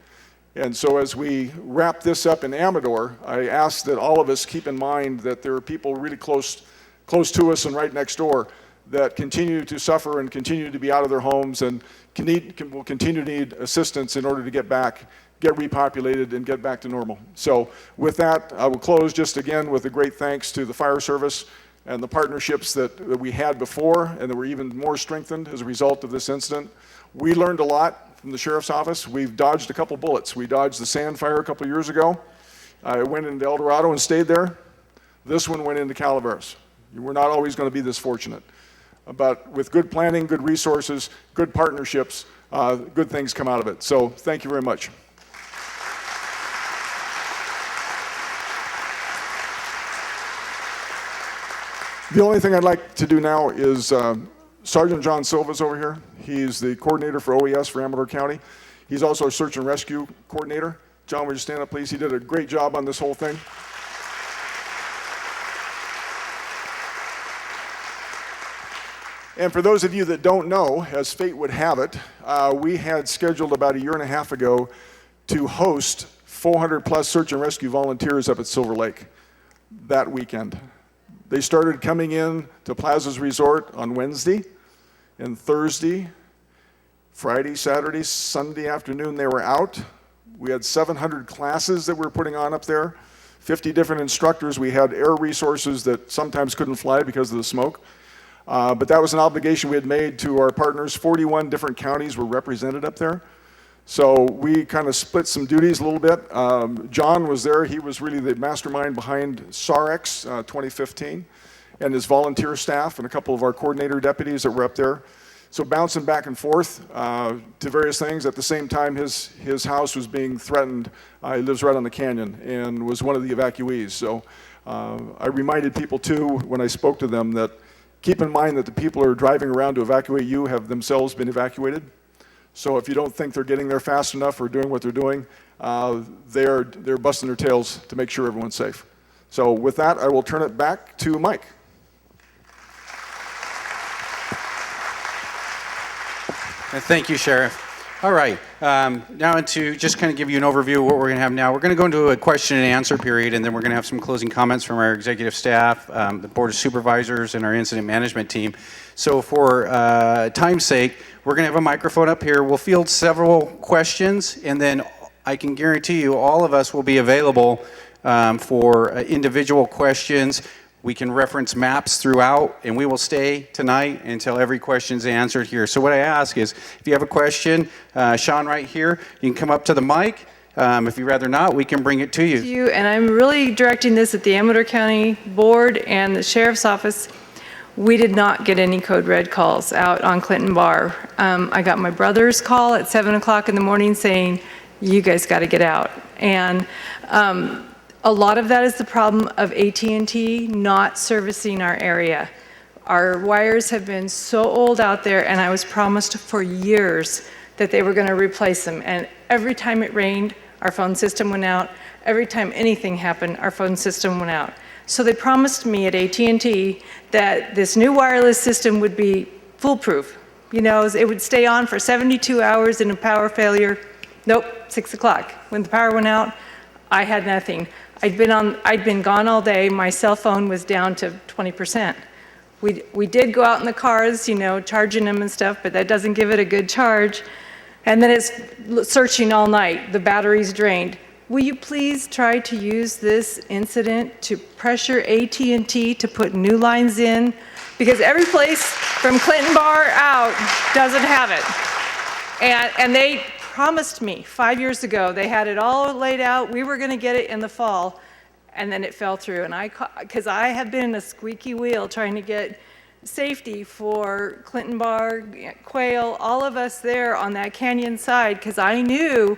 S8: And so as we wrap this up in Amador, I ask that all of us keep in mind that there are people really close to us and right next door that continue to suffer and continue to be out of their homes and will continue to need assistance in order to get repopulated and get back to normal. So with that, I will close just again with a great thanks to the fire service and the partnerships that we had before and that were even more strengthened as a result of this incident. We learned a lot from the sheriff's office. We've dodged a couple bullets. We dodged the sand fire a couple years ago. It went into El Dorado and stayed there. This one went into Calaveras. We're not always going to be this fortunate. But with good planning, good resources, good partnerships, good things come out of it. So thank you very much. The only thing I'd like to do now is Sergeant John Silva's over here. He's the coordinator for OES for Amador County. He's also our search and rescue coordinator. John, would you stand up, please? He did a great job on this whole thing. And for those of you that don't know, as fate would have it, we had scheduled about a year and a half ago to host 400 plus search and rescue volunteers up at Silver Lake that weekend. They started coming in to Plaza's Resort on Wednesday and Thursday, Friday, Saturday, Sunday afternoon they were out. We had 700 classes that we were putting on up there, 50 different instructors. We had air resources that sometimes couldn't fly because of the smoke. But that was an obligation we had made to our partners. 41 different counties were represented up there. So we kind of split some duties a little bit. John was there. He was really the mastermind behind SARX 2015, and his volunteer staff and a couple of our coordinator deputies that were up there. So bouncing back and forth to various things. At the same time, his house was being threatened. He lives right on the canyon and was one of the evacuees. So I reminded people too when I spoke to them that keep in mind that the people who are driving around to evacuate you have themselves been evacuated. So if you don't think they're getting there fast enough or doing what they're doing, they're busting their tails to make sure everyone's safe. So with that, I will turn it back to Mike.
S2: Thank you, Sheriff. All right, now to just kind of give you an overview of what we're going to have now. We're going to go into a question and answer period, and then we're going to have some closing comments from our executive staff, the Board of Supervisors, and our incident management team. So for time's sake, we're going to have a microphone up here. We'll field several questions, and then I can guarantee you all of us will be available for individual questions. We can reference maps throughout, and we will stay tonight until every question is answered here. So what I ask is, if you have a question, Sean right here, you can come up to the mic. If you'd rather not, we can bring it to you.
S9: And I'm really directing this at the Amador County Board and the Sheriff's Office. We did not get any code red calls out on Clinton Bar. I got my brother's call at 7 o'clock in the morning saying, you guys got to get out. And a lot of that is the problem of AT&T not servicing our area. Our wires have been so old out there, and I was promised for years that they were going to replace them. And every time it rained, our phone system went out. Every time anything happened, our phone system went out. So they promised me at AT&T that this new wireless system would be foolproof. You know, it would stay on for 72 hours in a power failure. Nope, 6 o'clock. When the power went out, I had nothing. I'd been gone all day. My cell phone was down to 20%. We did go out in the cars, you know, charging them and stuff, but that doesn't give it a good charge. And then it's searching all night. The battery's drained. Will you please try to use this incident to pressure AT&T to put new lines in? Because every place from Clinton Bar out doesn't have it. And they promised me 5 years ago, they had it all laid out, we were going to get it in the fall, and then it fell through. And because I have been a squeaky wheel trying to get safety for Clinton Bar, Quail, all of us there on that canyon side, because I knew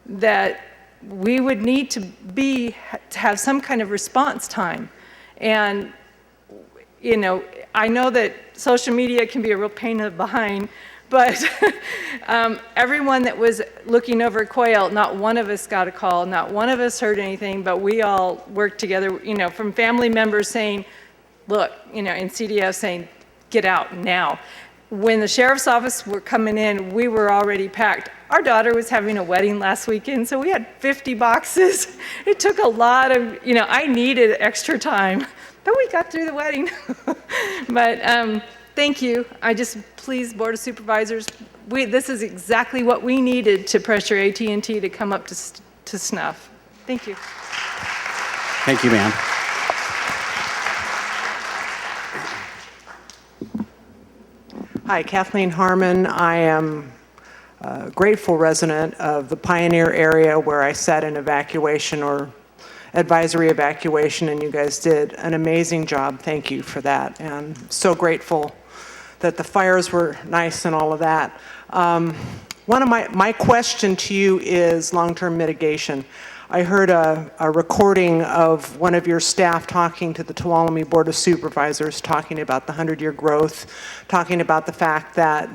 S9: that we would need to have some kind of response time. And, you know, I know that social media can be a real pain in the behind, but everyone that was looking over Quail, not one of us got a call, not one of us heard anything, but we all worked together, you know, from family members saying, look, you know, in CDF saying, get out now. When the sheriff's office were coming in, we were already packed. Our daughter was having a wedding last weekend, so we had 50 boxes. It took a lot of, you know, I needed extra time, but we got through the wedding. But thank you. Please, Board of Supervisors, this is exactly what we needed to pressure AT&T to come up to snuff. Thank you.
S2: Thank you, ma'am.
S10: Hi, Kathleen Harmon. I am a grateful resident of the Pioneer area where I sat in evacuation or advisory evacuation, and you guys did an amazing job. Thank you for that. And so grateful that the fires were nice and all of that. One of my question to you is long-term mitigation. I heard a recording of one of your staff talking to the Tuolumne Board of Supervisors, talking about the 100-year growth, talking about the fact that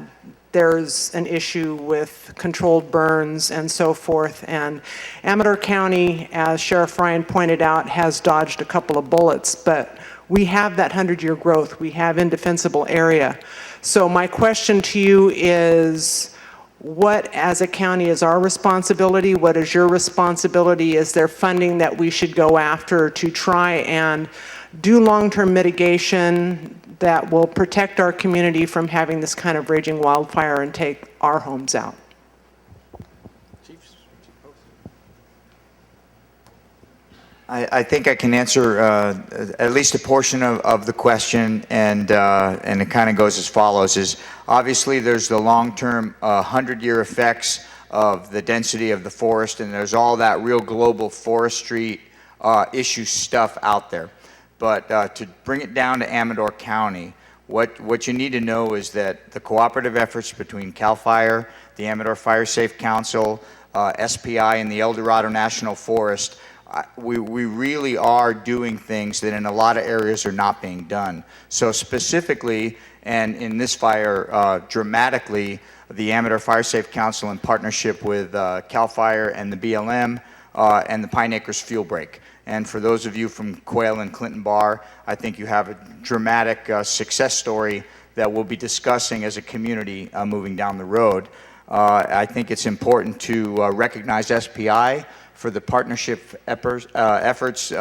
S10: there's an issue with controlled burns and so forth. And Amador County, as Sheriff Ryan pointed out, has dodged a couple of bullets, but we have that 100-year growth. We have indefensible area. So my question to you is, what as a county is our responsibility? What is your responsibility? Is there funding that we should go after to try and do long-term mitigation that will protect our community from having this kind of raging wildfire and take our homes out?
S4: I think I can answer at least a portion of the question, and it kind of goes as follows: is obviously there's the long-term 100-year effects of the density of the forest, and there's all that real global forestry issue stuff out there. But to bring it down to Amador County, what you need to know is that the cooperative efforts between CAL FIRE, the Amador Fire Safe Council, SPI, and the El Dorado National Forest, we really are doing things that in a lot of areas are not being done. So specifically, and in this fire, dramatically, the Amador Fire Safe Council in partnership with CAL FIRE and the BLM and the Pine Acres Fuel Break. And for those of you from Quail and Clinton Bar, I think you have a dramatic success story that we'll be discussing as a community moving down the road. I think it's important to recognize SPI for the partnership efforts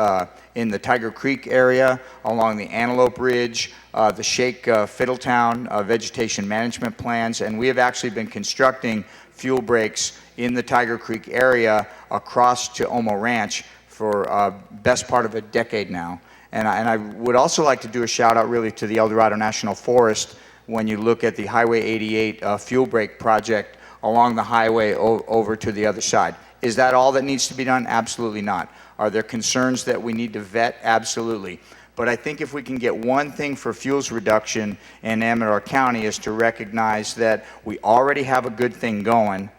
S4: in the Tiger Creek area, along the Antelope Ridge, the Shake Fiddletown vegetation management plans, and we have actually been constructing fuel breaks in the Tiger Creek area across to Omo Ranch for best part of a decade now. And I would also like to do a shout out really to the El Dorado National Forest when you look at the Highway 88 fuel break project along the highway over to the other side. Is that all that needs to be done? Absolutely not. Are there concerns that we need to vet? Absolutely. But I think if we can get one thing for fuels reduction in Amador County is to recognize that we already have a good thing going,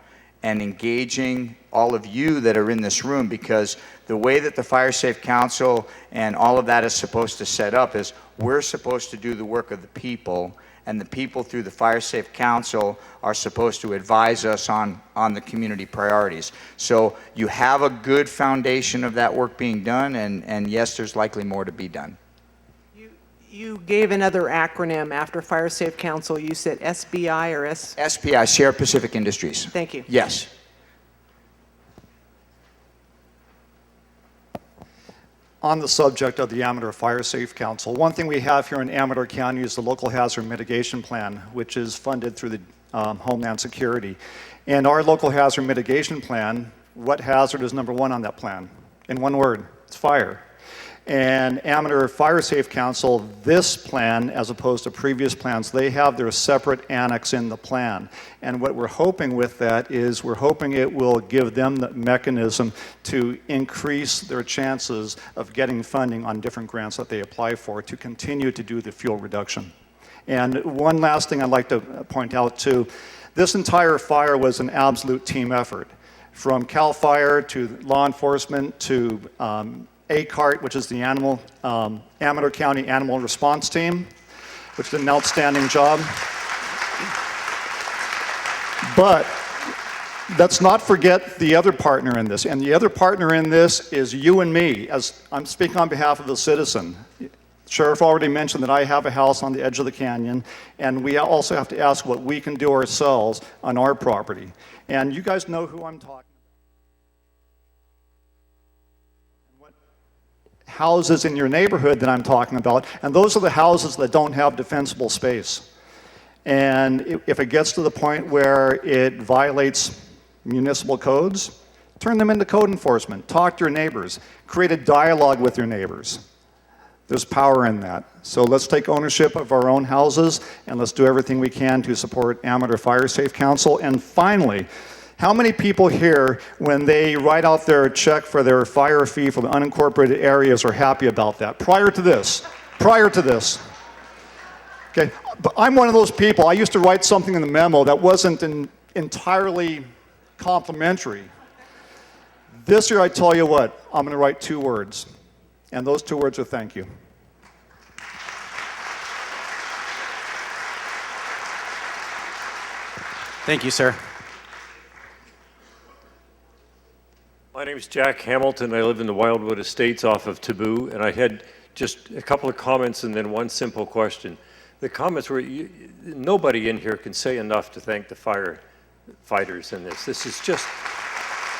S4: and engaging all of you that are in this room, because the way that the Fire Safe Council and all of that is supposed to set up is we're supposed to do the work of the people, and the people through the Fire Safe Council are supposed to advise us on the community priorities. So you have a good foundation of that work being done, and yes, there's likely more to be done.
S10: You gave another acronym after Fire Safe Council. You said SBI or
S4: SPI, Sierra Pacific Industries.
S10: Thank you.
S4: Yes.
S11: On the subject of the Amador Fire Safe Council, one thing we have here in Amador County is the Local Hazard Mitigation Plan, which is funded through the Homeland Security. And our Local Hazard Mitigation Plan, what hazard is number one on that plan? In one word, it's fire. And Amador Fire Safe Council, this plan, as opposed to previous plans, they have their separate annex in the plan. And what we're hoping with that is we're hoping it will give them the mechanism to increase their chances of getting funding on different grants that they apply for to continue to do the fuel reduction. And one last thing I'd like to point out too, this entire fire was an absolute team effort. From CAL FIRE to law enforcement to ACART, which is the Amador County Animal Response Team, which did an outstanding job. But let's not forget the other partner in this. And the other partner in this is you and me, as I'm speaking on behalf of the citizen. Sheriff already mentioned that I have a house on the edge of the canyon, and we also have to ask what we can do ourselves on our property. And you guys know who I'm talking about. Houses in your neighborhood that I'm talking about, and those are the houses that don't have defensible space. And if it gets to the point where it violates municipal codes, turn them into code enforcement. Talk to your neighbors. Create a dialogue with your neighbors. There's power in that. So let's take ownership of our own houses, and let's do everything we can to support Amador Fire Safe Council. And finally, how many people here, when they write out their check for their fire fee for the unincorporated areas, are happy about that? Prior to this. Okay, but I'm one of those people. I used to write something in the memo that wasn't entirely complimentary. This year, I tell you what, I'm going to write 2 words, and those 2 words are thank you.
S2: Thank you, sir.
S12: My name is Jack Hamilton. I live in the Wildwood Estates off of Taboo, and I had just a couple of comments and then one simple question. The comments were, nobody in here can say enough to thank the firefighters in this. This is just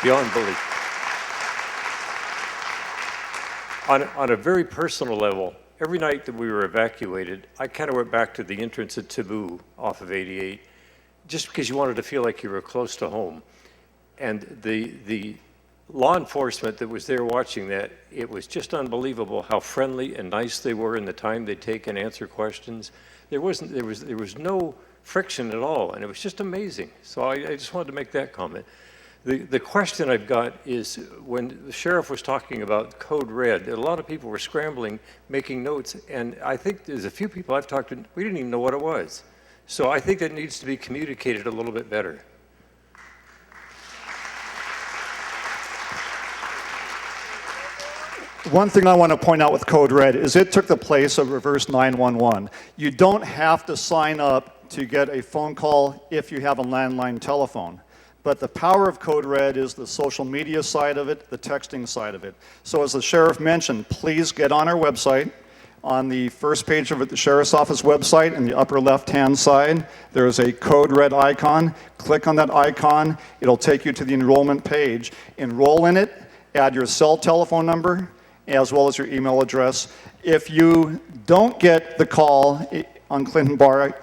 S12: beyond belief. On a very personal level, every night that we were evacuated, I kind of went back to the entrance at Taboo off of 88, just because you wanted to feel like you were close to home. And the law enforcement that was there watching that, it was just unbelievable how friendly and nice they were in the time they'd take and answer questions. There was no friction at all, and it was just amazing. So I just wanted to make that comment. The question I've got is, when the sheriff was talking about code red, a lot of people were scrambling, making notes, and I think there's a few people I've talked to, we didn't even know what it was. So I think that needs to be communicated a little bit better.
S11: One thing I want to point out with Code Red is it took the place of reverse 911. You don't have to sign up to get a phone call if you have a landline telephone. But the power of Code Red is the social media side of it, the texting side of it. So as the sheriff mentioned, please get on our website. On the first page of the Sheriff's Office website, in the upper left-hand side, there is a Code Red icon. Click on that icon. It'll take you to the enrollment page. Enroll in it, add your cell telephone number, as well as your email address. If you don't get the call on Clinton Bar,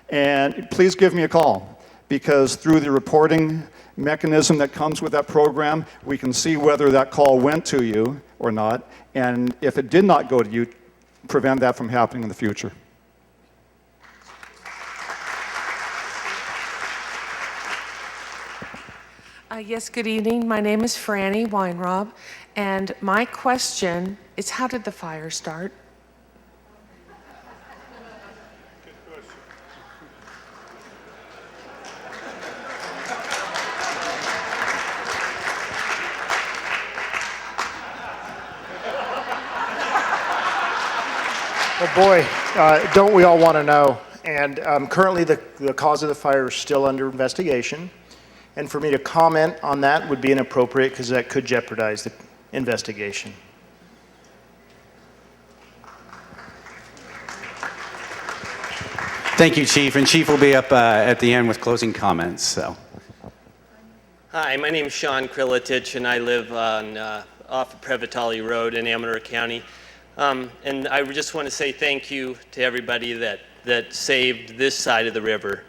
S11: and please give me a call, because through the reporting mechanism that comes with that program, we can see whether that call went to you or not, and if it did not go to you, prevent that from happening in the future.
S13: Yes, good evening. My name is Franny Weinrob, and my question is, how did the fire start?
S14: Well, boy, don't we all want to know. And currently the cause of the fire is still under investigation. And for me to comment on that would be inappropriate because that could jeopardize the investigation.
S2: Thank you, Chief. And Chief will be up at the end with closing comments. So.
S15: Hi, my name is Sean Krilitich, and I live on off of Previtali Road in Amador County. And I just want to say thank you to everybody that saved this side of the river.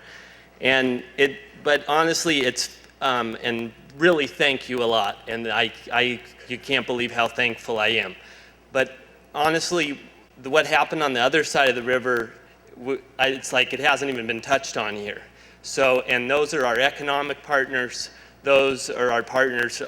S15: But honestly, it's, and really thank you a lot. And you can't believe how thankful I am. But honestly, what happened on the other side of the river, it's like it hasn't even been touched on here. So, and those are our economic partners. Those are our partners,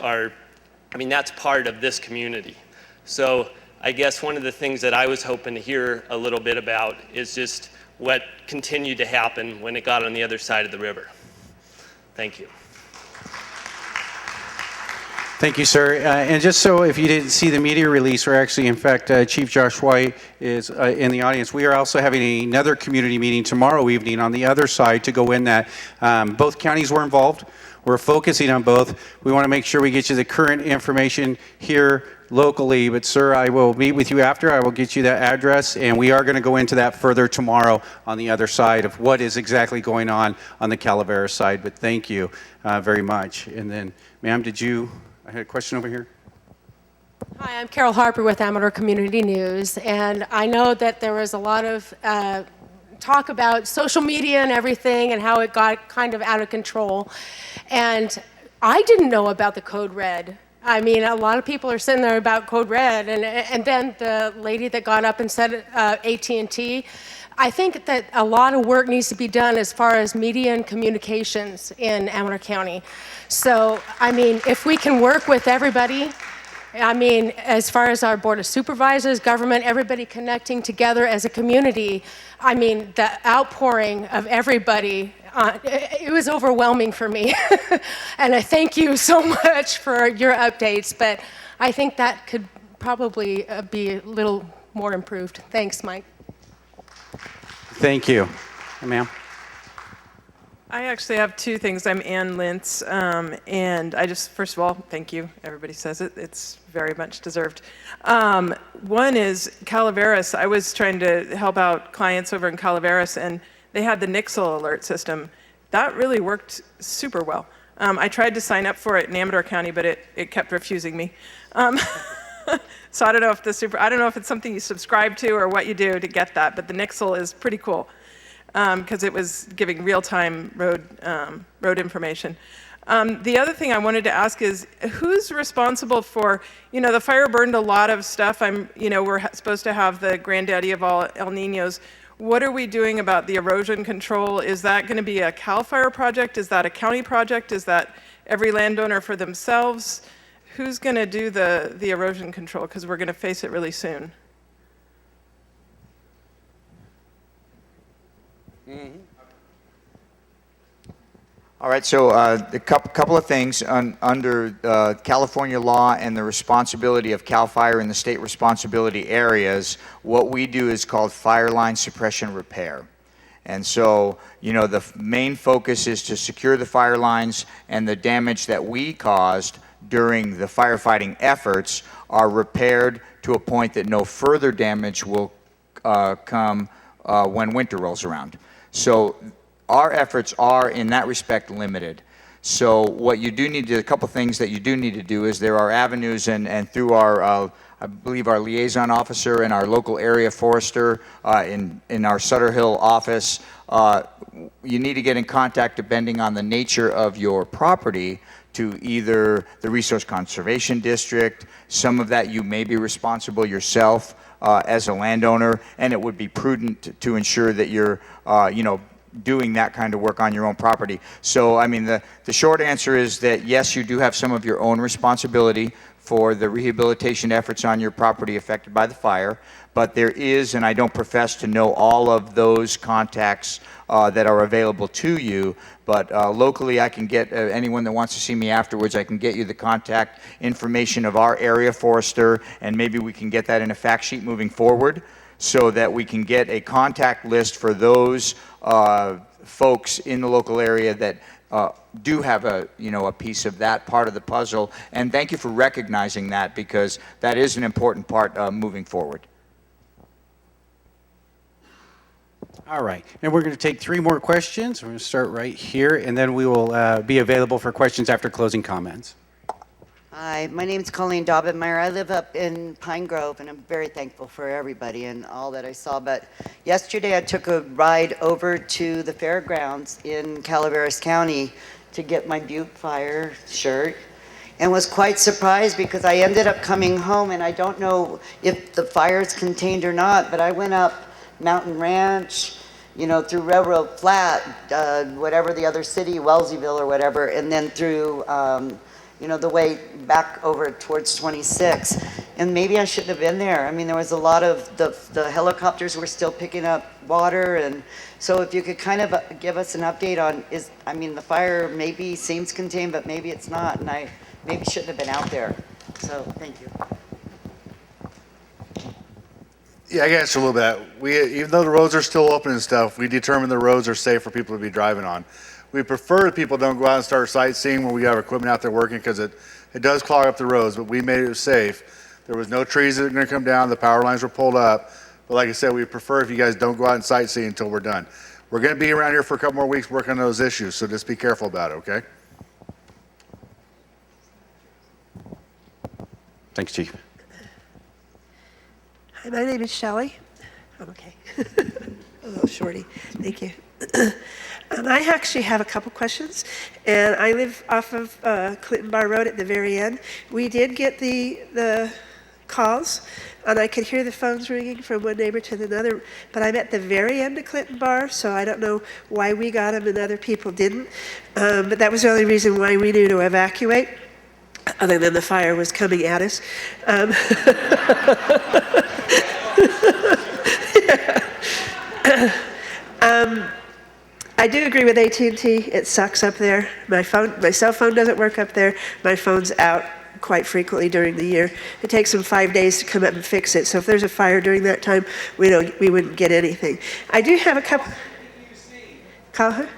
S15: that's part of this community. So I guess one of the things that I was hoping to hear a little bit about is just what continued to happen when it got on the other side of the river. Thank you.
S2: Thank you, sir. And just so if you didn't see the media release, we're actually, in fact, Chief Josh White is in the audience. We are also having another community meeting tomorrow evening on the other side to go in that. Both counties were involved. We're focusing on both. We want to make sure we get you the current information here locally. But, sir, I will meet with you after. I will get you that address, and we are going to go into that further tomorrow on the other side of what is exactly going on the Calaveras side. But thank you very much. And then, ma'am, I had a question over here.
S16: Hi, I'm Carol Harper with Amador Community News, and I know that there was a lot of talk about social media and everything and how it got kind of out of control. And I didn't know about the Code Red. I mean, a lot of people are sitting there about Code Red, and then the lady that got up and said AT&T, I think that a lot of work needs to be done as far as media and communications in Amador County. So, I mean, if we can work with everybody, I mean, as far as our Board of Supervisors, government, everybody connecting together as a community, I mean, the outpouring of everybody, it was overwhelming for me. And I thank you so much for your updates, but I think that could probably be a little more improved. Thanks, Mike.
S2: Thank you. Ma'am.
S17: I actually have two things. I'm Ann Lintz, and I just, first of all, thank you. Everybody says it. It's very much deserved. One is Calaveras. I was trying to help out clients over in Calaveras, and they had the Nixle alert system. That really worked super well. I tried to sign up for it in Amador County, but it kept refusing me. So I don't know if it's something you subscribe to or what you do to get that, but the Nixle is pretty cool because it was giving real-time road information. The other thing I wanted to ask is, who's responsible for, the fire burned a lot of stuff. We're supposed to have the granddaddy of all El Niños. what are we doing about the erosion control? Is that going to be a CAL FIRE project? Is that a county project? Is that every landowner for themselves? Who's going to do the erosion control? Because we're going to face it really soon.
S4: All right, so a couple of things under California law and the responsibility of CAL FIRE in the state responsibility areas. What we do is called fire line suppression repair. And so, you know, the main focus is to secure the fire lines, and the damage that we caused during the firefighting efforts are repaired to a point that no further damage will come when winter rolls around. So our efforts are, in that respect, limited. So what you do need to, a couple things that you do need to do is there are avenues, and through our, I believe our liaison officer and our local area forester in our Sutter Hill office, you need to get in contact depending on the nature of your property to either the Resource Conservation District. Some of that you may be responsible yourself as a landowner, and it would be prudent to ensure that you're, you know, doing that kind of work on your own property. So, I mean, the short answer is that yes, you do have some of your own responsibility for the rehabilitation efforts on your property affected by the fire, but there is, and I don't profess to know all of those contacts that are available to you, but locally I can get anyone that wants to see me afterwards, I can get you the contact information of our area forester, and maybe we can get that in a fact sheet moving forward, so that we can get a contact list for those folks in the local area that do have a, you know, a piece of that part of the puzzle. And thank you for recognizing that, because that is an important part moving forward.
S2: All right, and we're going to take 3 more questions. We're going to start right here, and then we will be available for questions after closing comments.
S18: Hi, my name's Colleen Dobbinmeyer. I live up in Pine Grove, and I'm very thankful for everybody and all that I saw. But yesterday I took a ride over to the fairgrounds in Calaveras County to get my Butte Fire shirt, and was quite surprised because I ended up coming home, and I don't know if the fire is contained or not, but I went up Mountain Ranch, you know, through Railroad Flat, whatever the other city, Wellsville or whatever, and then through you know, the way back over towards 26. And maybe I shouldn't have been there. I mean, there was a lot of, the helicopters were still picking up water. And so if you could kind of give us an update on, I mean, the fire maybe seems contained, but maybe it's not. And I maybe shouldn't have been out there. So thank you.
S5: Yeah, I can answer a little bit. Even though the roads are still open and stuff, we determine the roads are safe for people to be driving on. We prefer that people don't go out and start sightseeing when we have equipment out there working, because it does clog up the roads, but we made it safe. There was no trees that were going to come down. The power lines were pulled up. But like I said, we prefer if you guys don't go out and sightsee until we're done. We're going to be around here for a couple more weeks working on those issues, so just be careful about it, okay?
S2: Thanks, Chief.
S19: Hi, my name is Shelley. I'm okay. A little shorty. Thank you. I actually have a couple questions, and I live off of Clinton Bar Road at the very end. We did get the calls, and I could hear the phones ringing from one neighbor to another, but I'm at the very end of Clinton Bar, so I don't know why we got them and other people didn't. But that was the only reason why we knew to evacuate, other than the fire was coming at us. I do agree with AT&T. It sucks up there. My cell phone doesn't work up there. My phone's out quite frequently during the year. It takes them 5 days to come up and fix it. So if there's a fire during that time, we wouldn't get anything. I do have a couple. Call her?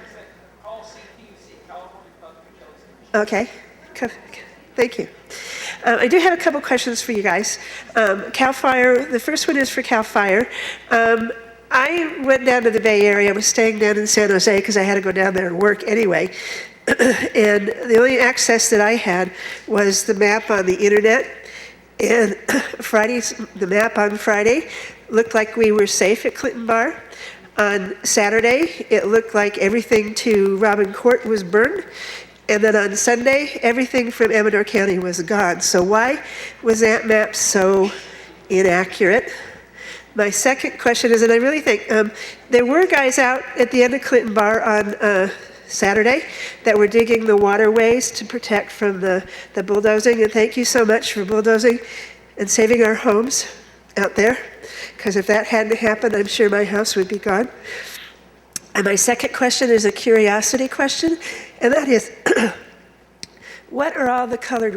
S19: Okay. Thank you. I do have a couple questions for you guys. CAL FIRE, the first one is for CAL FIRE. I went down to the Bay Area. I was staying down in San Jose because I had to go down there and work anyway. And the only access that I had was the map on the internet. And the map on Friday looked like we were safe at Clinton Bar. On Saturday, it looked like everything to Robin Court was burned. And then on Sunday, everything from Amador County was gone. So why was that map so inaccurate? My second question is, and I really think, there were guys out at the end of Clinton Bar on Saturday that were digging the waterways to protect from the bulldozing, and thank you so much for bulldozing and saving our homes out there, because if that hadn't happened, I'm sure my house would be gone. And my second question is a curiosity question, and that is, what are all the colored